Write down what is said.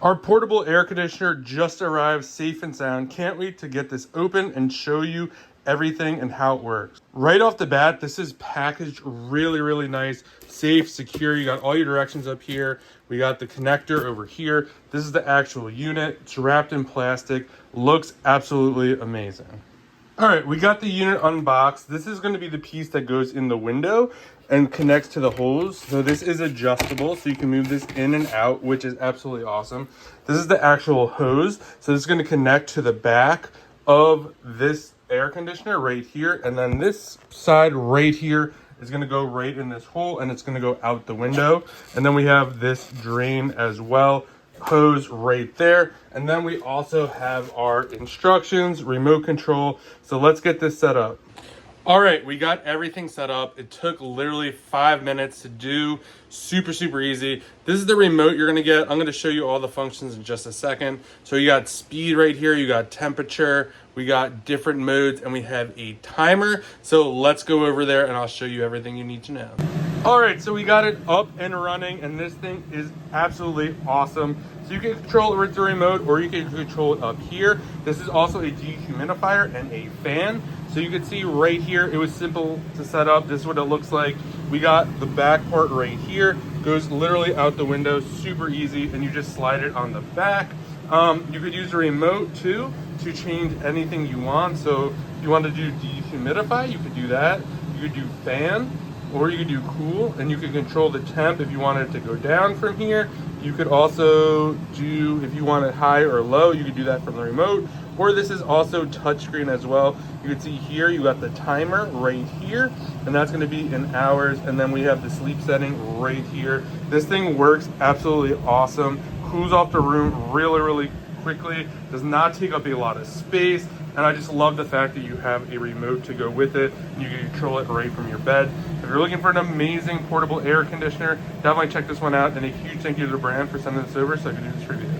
Our portable air conditioner just arrived safe and sound. Can't wait to get this open and show you everything and how it works. Right off the bat, this is packaged really nice, safe, secure. You got all your directions up here. We got the connector over here. This is the actual unit. It's wrapped in plastic. Looks absolutely amazing. All right, we got the unit unboxed. This is going to be the piece that goes in the window and connects to the hose. So this is adjustable, so you can move this in and out, which is absolutely awesome. This is the actual hose. So this is going to connect to the back of this air conditioner right here. And then this side right here is going to go right in this hole, and it's going to go out the window. And then we have this drain as well. Hose right there, and then we also have our instructions, remote control. So let's get this set up. All right, we got everything set up. It took literally 5 minutes to do. Super easy. This is the remote you're gonna get. I'm gonna show you all the functions in just a second. So you got speed right here, you got temperature, we got different modes, and we have a timer. So let's go over there and I'll show you everything you need to know. All right, so we got it up and running, and this thing is absolutely awesome. So you can control it with the remote, or you can control it up here. This is also a dehumidifier and a fan. So you can see right here, it was simple to set up. This is what it looks like. We got the back part right here, goes literally out the window, super easy, and you just slide it on the back. You could use a remote too to change anything you want. So if you want to do dehumidify, you could do that. You could do fan, or you could do cool, and you could control the temp if you wanted it to go down from here. You could also do, if you want it high or low, you could do that from the remote. Or this is also touchscreen as well. You can see here, you got the timer right here, and that's gonna be in hours. And then we have the sleep setting right here. This thing works absolutely awesome. Cools off the room really quickly. Does not take up a lot of space. And I just love the fact that you have a remote to go with it, and you can control it right from your bed. If you're looking for an amazing portable air conditioner, definitely check this one out. And a huge thank you to the brand for sending this over so I could do this review.